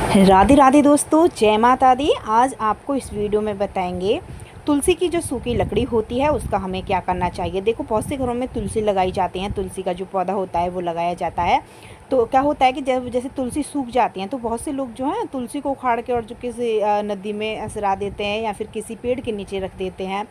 राधे राधे दोस्तों, जय माता दी। आज आपको इस वीडियो में बताएंगे तुलसी की जो सूखी लकड़ी होती है उसका हमें क्या करना चाहिए। देखो, बहुत से घरों में तुलसी लगाई जाती है, तुलसी का जो पौधा होता है वो लगाया जाता है। तो क्या होता है कि जब जैसे तुलसी सूख जाती हैं तो बहुत से लोग जो हैं तुलसी को उखाड़ के और जो किसी नदी में असरा देते हैं या फिर किसी पेड़ के नीचे रख देते हैं।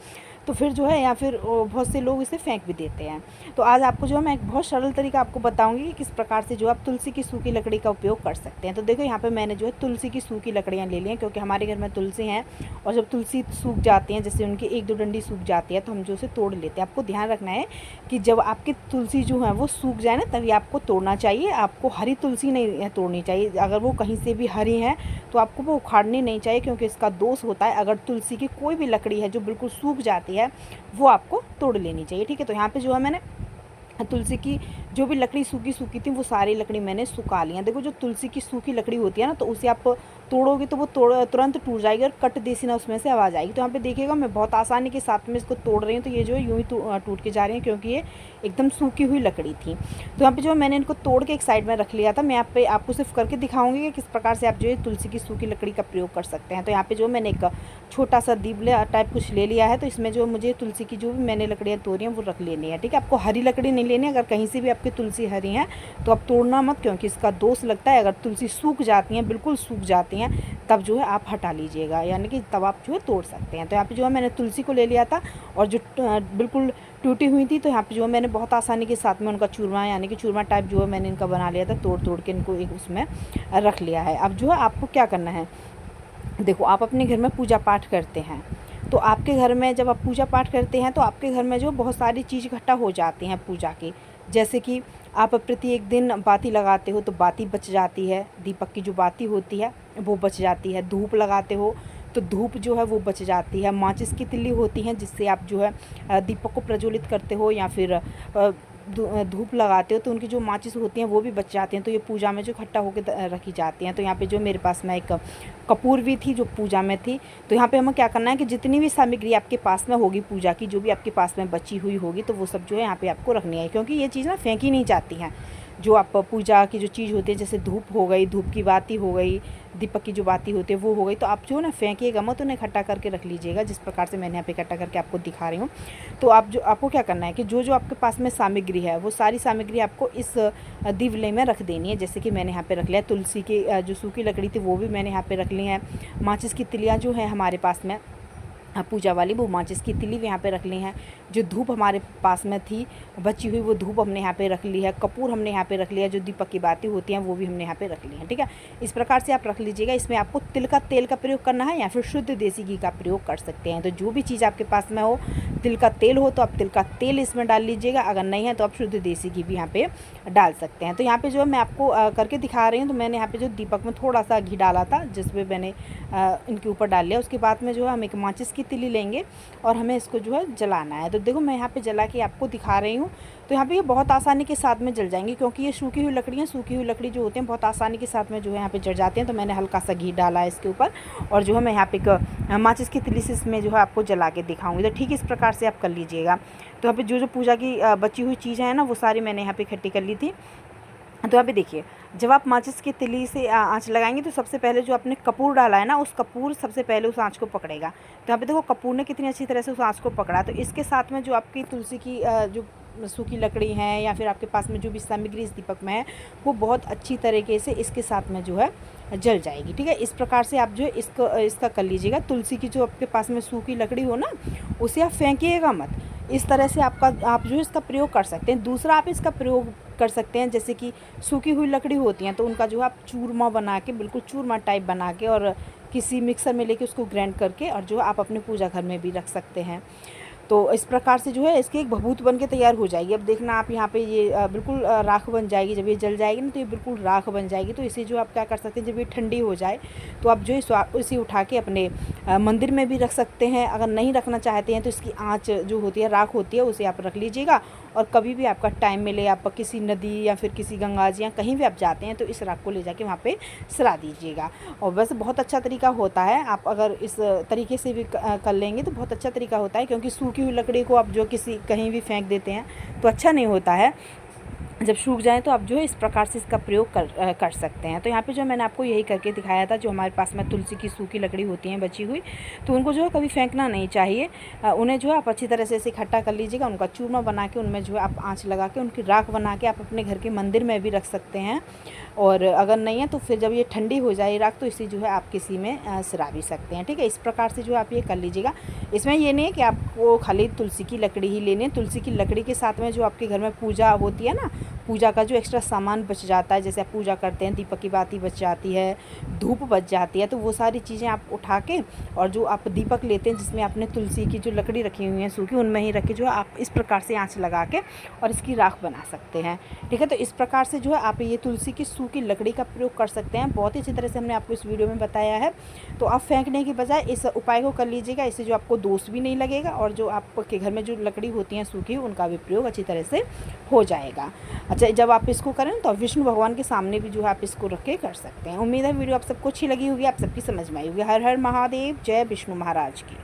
तो फिर जो है या फिर बहुत से लोग इसे फेंक भी देते हैं। तो आज आपको जो है मैं एक बहुत सरल तरीका आपको बताऊंगी कि किस प्रकार से जो आप तुलसी की सूखी लकड़ी का उपयोग कर सकते हैं। तो देखो, यहाँ पे मैंने जो है तुलसी की सूखी लकड़ियाँ ले ली हैं, क्योंकि हमारे घर में तुलसी हैं और जब तुलसी सूख जाती हैं, जैसे उनकी एक दो डंडी सूख जाती है, तो हम जो उसे तोड़ लेते हैं। आपको ध्यान रखना है कि जब आपकी तुलसी जो है वो सूख जाए ना, तभी आपको तोड़ना चाहिए। आपको हरी तुलसी नहीं तोड़नी चाहिए। अगर वो कहीं से भी हरी है तो आपको वो उखाड़नी नहीं चाहिए, क्योंकि इसका दोष होता है। अगर तुलसी की कोई भी लकड़ी है जो बिल्कुल सूख जाती है, वो आपको तोड़ लेनी चाहिए। ठीक है, तो यहाँ पे जो है मैंने तुलसी की जो भी लकड़ी सूखी थी वो सारी लकड़ी मैंने सुखा ली है। देखो, जो तुलसी की सूखी लकड़ी होती है ना, तो उसे आप तोड़ोगे तो वो तुरंत टूट जाएगी और कट देसी ना उसमें से आवाज़ आएगी। तो यहाँ पे देखिएगा, मैं बहुत आसानी के साथ में इसको तोड़ रही हूँ। तो ये जो है यूँ ही टूट के जा रही है, क्योंकि ये एकदम सूखी हुई लकड़ी थी। तो यहाँ पे जो है मैंने इनको तोड़ के एक साइड में रख लिया था। मैं यहाँ पे आपको सिर्फ करके दिखाऊंगी कि किस प्रकार से आप जो है तुलसी की सूखी लकड़ी का प्रयोग कर सकते हैं। तो यहाँ पे जो मैंने एक छोटा सा दीप टाइप कुछ ले लिया है। तो इसमें जो मुझे तुलसी की जो भी मैंने लकड़ियाँ तोड़ी हैं वो रख लेनी है। ठीक है, आपको हरी लकड़ी नहीं लेनी है। अगर कहीं से भी आपकी तुलसी हरी हैं तो आप तोड़ना मत, क्योंकि इसका दोष लगता है। अगर तुलसी सूख जाती हैं, बिल्कुल सूख जाती हैं, तब जो है आप हटा लीजिएगा, यानी कि तब आप जो है तोड़ सकते हैं। तो यहाँ पे जो है मैंने तुलसी को ले लिया था और जो बिल्कुल टूटी हुई थी, तो यहाँ पे जो है मैंने बहुत आसानी के साथ में उनका चूरमा, यानी कि चूरमा टाइप जो है मैंने इनका बना लिया था। तोड़ के इनको एक उसमें रख लिया है। अब जो है आपको क्या करना है, देखो, आप अपने घर में पूजा पाठ करते हैं, तो आपके घर में जब आप पूजा पाठ करते हैं तो आपके घर में जो बहुत सारी चीज़ इकट्ठा हो जाती हैं पूजा की। जैसे कि आप प्रत्येक दिन बाती लगाते हो तो बाती बच जाती है, दीपक की जो बाती होती है वो बच जाती है। धूप लगाते हो तो धूप जो है वो बच जाती है। माचिस की तिल्ली होती हैं जिससे आप जो है दीपक को प्रज्वलित करते हो, या फिर धूप लगाते हो तो उनकी जो माचिस होती हैं वो भी बच जाती हैं। तो ये पूजा में जो इकट्ठा होकर रखी जाती हैं। तो यहाँ पे जो मेरे पास में एक कपूर भी थी जो पूजा में थी। तो यहाँ पे हमें क्या करना है कि जितनी भी सामग्री आपके पास में होगी पूजा की, जो भी आपके पास में बची हुई होगी, तो वो सब जो है यहाँ पे आपको रखनी है, क्योंकि ये चीज़ ना फेंकी नहीं जाती हैं। जो आप पूजा की जो चीज़ होती है, जैसे धूप हो गई, धूप की बाती हो गई, दीपक की जो बाती होती है वो हो गई, तो आप जो है ना फेंकिएगा मत, उन्हें इकट्ठा करके रख लीजिएगा, जिस प्रकार से मैंने यहाँ पे इकट्ठा करके आपको दिखा रही हूँ। तो आपको क्या करना है कि जो आपके पास में सामग्री है वो सारी सामग्री आपको इस दिवले में रख देनी है। जैसे कि मैंने यहाँ पे रख लिया तुलसी की जो सूखी लकड़ी थी वो भी मैंने यहाँ पे रख ली है। माचिस की तिलियाँ जो है हमारे पास में पूजा वाली, वो माचिस की तिली यहाँ पे रख ली हैं। जो धूप हमारे पास में थी बची हुई, वो धूप हमने यहाँ पे रख ली है। कपूर हमने यहाँ पे रख लिया। जो दीपक की बातें होती हैं वो भी हमने यहाँ पे रख ली हैं। ठीक है, इस प्रकार से आप रख लीजिएगा। इसमें आपको तिल का तेल का प्रयोग करना है या फिर शुद्ध देसी घी का प्रयोग कर सकते हैं। तो जो भी चीज़ आपके पास में हो, तिल का तेल हो तो आप तिल का तेल इसमें डाल लीजिएगा, अगर नहीं है तो आप शुद्ध देसी घी भी यहाँ पे डाल सकते हैं। तो यहाँ पे जो है मैं आपको करके दिखा रही हूँ। तो मैंने यहाँ पे जो दीपक में थोड़ा सा घी डाला था, जिसमें मैंने इनके ऊपर डाल लिया। उसके बाद में जो है हम एक माचिस की तिली लेंगे और हमें इसको जो है जलाना है। तो देखो, मैं यहाँ पे जला के आपको दिखा रही हूँ। तो यहाँ पे ये बहुत आसानी के साथ में जल जाएंगी, क्योंकि ये सूखी हुई लकड़ी जो होती हैं बहुत आसानी के साथ में जो है यहाँ पे जल जाते हैं। तो मैंने हल्का सा घी डाला है इसके ऊपर, और जो है मैं यहाँ पे एक माचिस की तिली से इसमें जो है आपको जला के दिखाऊंगी। तो ठीक इस प्रकार से आप कर लीजिएगा। तो यहाँ पे जो पूजा की बची हुई चीज़ें हैं ना, वो सारी मैंने यहाँ पे इकट्ठी कर ली थी। तो यहाँ पे देखिए, जब आप माचिस की तिली से आँच लगाएंगे तो सबसे पहले जो आपने कपूर डाला है ना, उस कपूर सबसे पहले उस आँच को पकड़ेगा। तो यहाँ पे देखो, कपूर ने कितनी अच्छी तरह से उस आँच को पकड़ा। तो इसके साथ में जो आपकी तुलसी की जो सूखी लकड़ी है या फिर आपके पास में जो भी सामग्री इस दीपक में है, वो बहुत अच्छी तरीके से इसके साथ में जो है जल जाएगी। ठीक है, इस प्रकार से आप जो है इसका कर लीजिएगा। तुलसी की जो आपके पास में सूखी लकड़ी हो ना, उसे आप फेंकिएगा मत। इस तरह से आप जो है इसका प्रयोग कर सकते हैं। दूसरा, आप इसका प्रयोग कर सकते हैं, जैसे कि सूखी हुई लकड़ी होती हैं तो उनका जो है आप चूरमा बना के, बिल्कुल चूरमा टाइप बना के, और किसी मिक्सर में लेके उसको ग्राइंड करके, और जो है आप अपने पूजा घर में भी रख सकते हैं। तो इस प्रकार से जो है इसकी एक भभूत बन के तैयार हो जाएगी। अब देखना आप यहाँ पे ये बिल्कुल राख बन जाएगी। जब ये जल जाएगी ना तो ये बिल्कुल राख बन जाएगी। तो इसे जो आप क्या कर सकते हैं, जब ये ठंडी हो जाए तो आप जो है इसे उठा के अपने मंदिर में भी रख सकते हैं। अगर नहीं रखना चाहते हैं तो इसकी आँच जो होती है, राख होती है, उसे आप रख लीजिएगा। और कभी भी आपका टाइम मिले, आप किसी नदी या फिर किसी गंगा जी या कहीं भी आप जाते हैं तो इस राख को ले जाके वहाँ पे सरा दीजिएगा। और वैसे बहुत अच्छा तरीका होता है। आप अगर इस तरीके से भी कर लेंगे तो बहुत अच्छा तरीका होता है, क्योंकि सूखी हुई लकड़ी को आप जो कहीं भी फेंक देते हैं तो अच्छा नहीं होता है। जब सूख जाए तो आप जो है इस प्रकार से इसका प्रयोग कर सकते हैं। तो यहाँ पे जो मैंने आपको यही करके दिखाया था। जो हमारे पास में तुलसी की सूखी लकड़ी होती है बची हुई, तो उनको जो है कभी फेंकना नहीं चाहिए। उन्हें जो है आप अच्छी तरह से इसे इकट्ठा कर लीजिएगा। उनका चूरमा बना के उनमें जो है आप आँच लगा के उनकी राख बना के आप अपने घर के मंदिर में भी रख सकते हैं। और अगर नहीं है तो फिर जब ये ठंडी हो जाए राख, तो इसे जो है आप किसी में सिरा भी सकते हैं। ठीक है, इस प्रकार से जो आप ये कर लीजिएगा। इसमें ये नहीं है कि आपको खाली तुलसी की लकड़ी ही लेनी है। तुलसी की लकड़ी के साथ में जो आपके घर में पूजा होती है ना, पूजा का जो एक्स्ट्रा सामान बच जाता है, जैसे आप पूजा करते हैं, दीपक की बाती बच जाती है, धूप बच जाती है, तो वो सारी चीज़ें आप उठा के और जो आप दीपक लेते हैं जिसमें आपने तुलसी की जो लकड़ी रखी हुई है सूखी, उनमें ही रख के जो है आप इस प्रकार से आँच लगा के और इसकी राख बना सकते हैं। ठीक है, तो इस प्रकार से जो है आप ये तुलसी की सूखी लकड़ी का प्रयोग कर सकते हैं। बहुत ही अच्छी तरह से हमने आपको इस वीडियो में बताया है। तो आप फेंकने की बजाय इस उपाय को कर लीजिएगा। इससे जो आपको दोष भी नहीं लगेगा और जो आपके घर में जो लकड़ी होती हैं सूखी, उनका भी प्रयोग अच्छी तरह से हो जाएगा। अच्छा, जब आप इसको करें तो विष्णु भगवान के सामने भी जो है आप इसको रख के कर सकते हैं। उम्मीद है वीडियो आप सबको अच्छी लगी होगी, आप सबकी समझ में आई होगी। हर हर महादेव, जय विष्णु महाराज की।